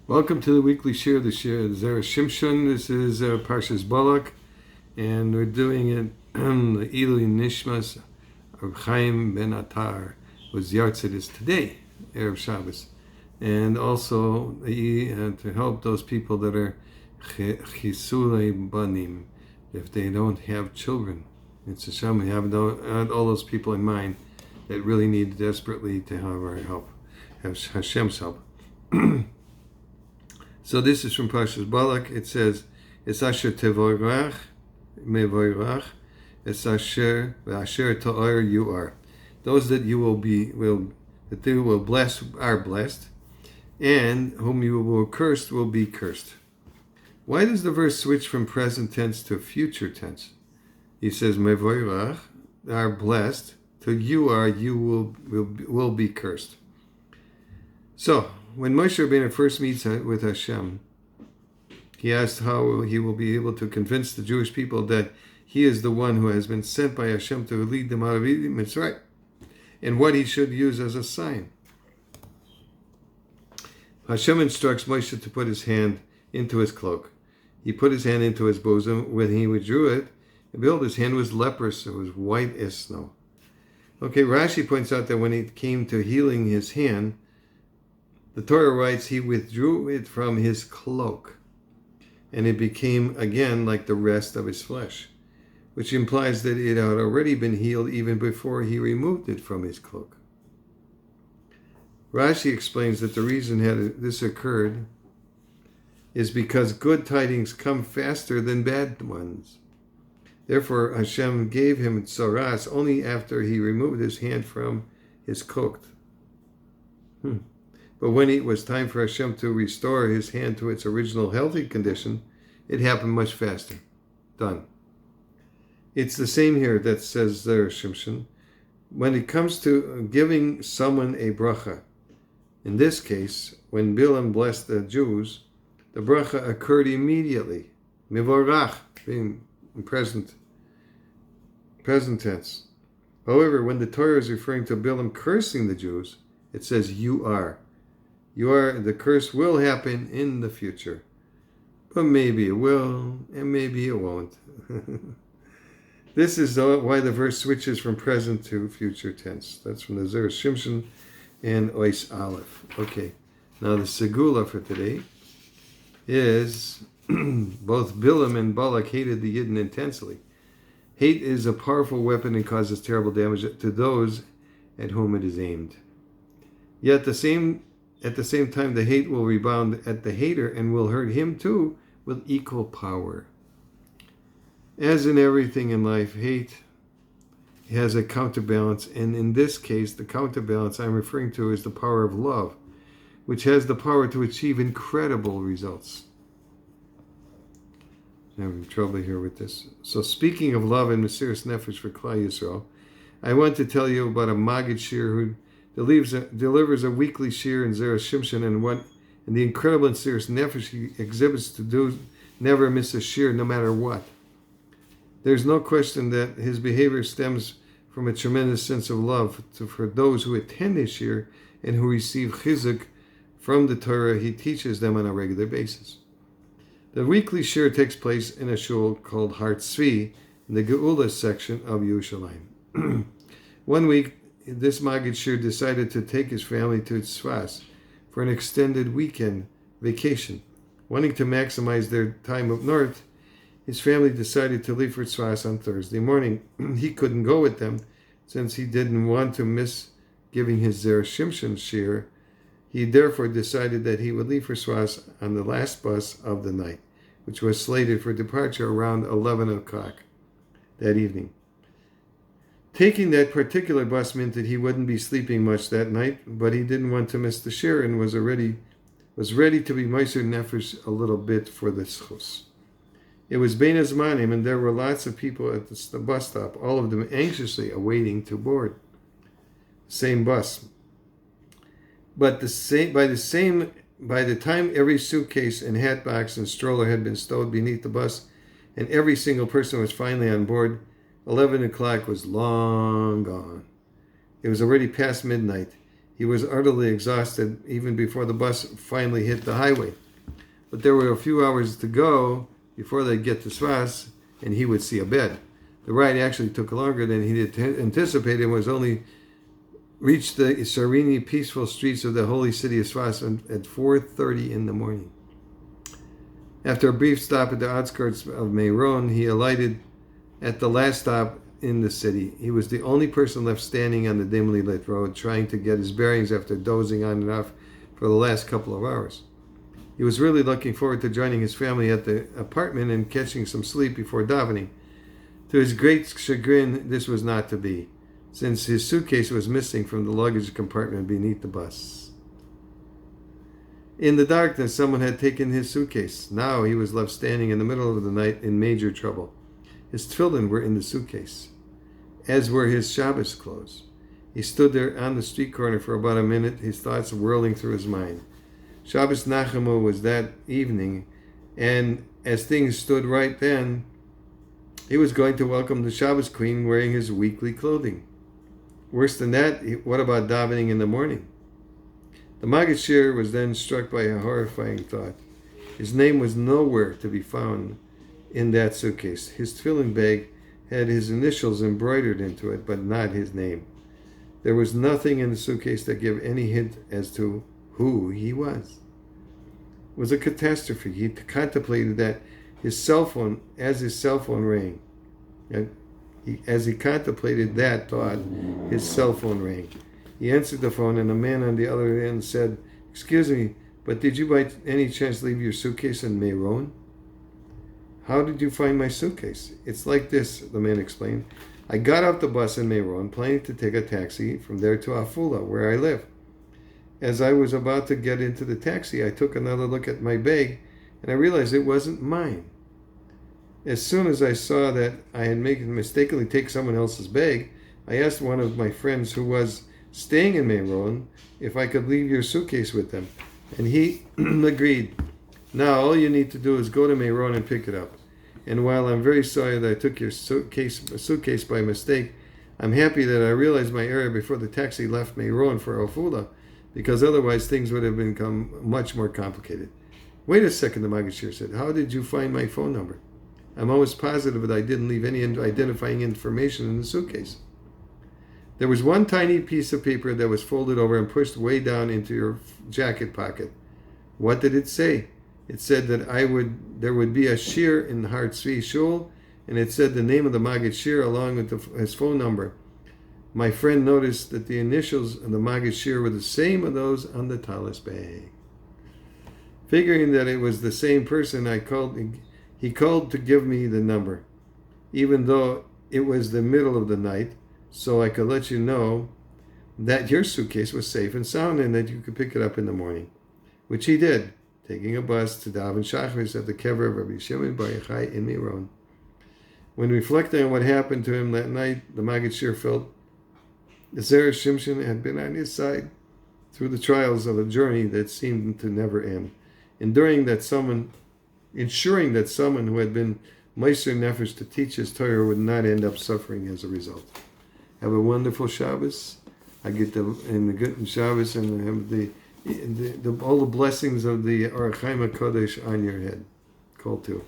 Welcome to the weekly shir, the Zera Shimshon. This is Parshas Balak, and we're doing it the Ilui Nishmas of Chaim Ben Attar was Yartzeit is today, Erev Shabbos, and also to help those people that are Chisulei Banim, if they don't have children. It's a shame we have all those people in mind that really need desperately to have our help, have Hashem's help. So this is from Parshas Balak. It says, "Es asher tevorach mevorach, es asher v'asher ta'or you are." Those that you that they will bless are blessed, and whom you will curse will be cursed. Why does the verse switch from present tense to future tense? He says, "Mevorach are blessed," to you will be cursed. So, when Moshe Rabbeinu first meets with Hashem, he asked how he will be able to convince the Jewish people that he is the one who has been sent by Hashem to lead them out of Mitzrayim, and what he should use as a sign. Hashem instructs Moshe to put his hand into his cloak. He put his hand into his bosom. When he withdrew it, and behold, his hand was leprous, it was white as snow. Okay, Rashi points out that when it came to healing his hand, the Torah writes he withdrew it from his cloak, and it became again like the rest of his flesh, which implies that it had already been healed even before he removed it from his cloak. Rashi explains that the reason this occurred is because good tidings come faster than bad ones. Therefore, Hashem gave him tzoras only after he removed his hand from his cloak. But when it was time for Hashem to restore his hand to its original healthy condition, it happened much faster. Done. It's the same here that says there, Shimshon. When it comes to giving someone a bracha, in this case, when Bilam blessed the Jews, the bracha occurred immediately. Mivorach, being present tense. However, when the Torah is referring to Bilam cursing the Jews, it says you are. The curse will happen in the future. But maybe it will, and maybe it won't. This is why the verse switches from present to future tense. That's from the Zera Shimshon and Ois Aleph. Okay, now the Segula for today is both Bilam and Balak hated the Yidden intensely. Hate is a powerful weapon and causes terrible damage to those at whom it is aimed. Yet at the same time, the hate will rebound at the hater and will hurt him too with equal power. As in everything in life, hate has a counterbalance, and in this case, the counterbalance I'm referring to is the power of love, which has the power to achieve incredible results. I'm having trouble here with this. So speaking of love and Mesiras Nefesh for Klal Yisrael, I want to tell you about a Maggid Shir who delivers a weekly shir in Zera Shimshon, and the incredible and serious nefesh he exhibits to do never miss a shir no matter what. There's no question that his behavior stems from a tremendous sense of love for those who attend his shir and who receive chizuk from the Torah he teaches them on a regular basis. The weekly shir takes place in a shul called Har Tzvi in the Geula section of Yerushalayim. One week, this Maggid Shir decided to take his family to Tzfas for an extended weekend vacation. Wanting to maximize their time up north, his family decided to leave for Tzfas on Thursday morning. He couldn't go with them since he didn't want to miss giving his Zera Shimshon shir. He therefore decided that he would leave for Tzfas on the last bus of the night, which was slated for departure around 11 o'clock that evening. Taking that particular bus meant that he wouldn't be sleeping much that night, but he didn't want to miss the shir and was ready to be Meiser Nefesh a little bit for the schus. It was Bein Hazmanim, and there were lots of people at the bus stop, all of them anxiously awaiting to board the same bus. But by the time every suitcase and hat box and stroller had been stowed beneath the bus, and every single person was finally on board, 11 o'clock was long gone. It was already past midnight. He He was utterly exhausted even before the bus finally hit the highway. But there were a few hours to go before they'd get to Sfas, and he would see a bed. The ride actually took longer than he had anticipated and was only reached the serene, peaceful streets of the holy city of Sfas at 4:30 in the morning. After a brief stop at the outskirts of Meron, he alighted at the last stop in the city. He was the only person left standing on the dimly lit road, trying to get his bearings after dozing on and off for the last couple of hours. He was really looking forward to joining his family at the apartment and catching some sleep before davening. To his great chagrin, this was not to be, since his suitcase was missing from the luggage compartment beneath the bus. In the darkness, someone had taken his suitcase. Now he was left standing in the middle of the night in major trouble. His tefillin were in the suitcase, as were his Shabbos clothes. He stood there on the street corner for about a minute, his thoughts whirling through his mind. Shabbos Nachamu was that evening, and as things stood right then, he was going to welcome the Shabbos queen wearing his weekly clothing. Worse than that, what about davening in the morning? The Maggid Shir was then struck by a horrifying thought. His name was nowhere to be found in that suitcase. His tefillin bag had his initials embroidered into it, but not his name. There was nothing in the suitcase that gave any hint as to who he was. It was a catastrophe. He contemplated that his cell phone rang. As he contemplated that thought, his cell phone rang. He answered the phone, and a man on the other end said, "Excuse me, but did you by any chance leave your suitcase in Meron?" "How did you find my suitcase?" "It's like this," the man explained. "I got off the bus in Meron, planning to take a taxi from there to Afula, where I live. As I was about to get into the taxi, I took another look at my bag, and I realized it wasn't mine. As soon as I saw that I had mistakenly taken someone else's bag, I asked one of my friends who was staying in Meron if I could leave your suitcase with them, and he agreed. Now all you need to do is go to Meron and pick it up. And while I'm very sorry that I took your suitcase by mistake, I'm happy that I realized my error before the taxi left Meron for Afula, because otherwise things would have become much more complicated." "Wait a second," the Maggid Shir said. "How did you find my phone number? I'm almost positive that I didn't leave any identifying information in the suitcase." "There was one tiny piece of paper that was folded over and pushed way down into your jacket pocket." "What did it say?" "It said that there would be a shir in Har Tzvi Shul, and it said the name of the Maggid Shir along with his phone number. My friend noticed that the initials of the Maggid Shir were the same as those on the talis bag. Figuring that it was the same person, he called to give me the number, even though it was the middle of the night, so I could let you know that your suitcase was safe and sound and that you could pick it up in the morning," which he did, taking a bus to daven Shachris at the kever of Rabbi Shimon Bar Yochai in Meron. When reflecting on what happened to him that night, the Maggid Shir felt the Zera Shimshon had been on his side through the trials of a journey that seemed to never end, ensuring that someone who had been Meiser Nefesh to teach his Torah would not end up suffering as a result. Have a wonderful Shabbos. I get the good Shabbos and have all the blessings of the Orach Chaim HaKodesh on your head. Kol Tuv.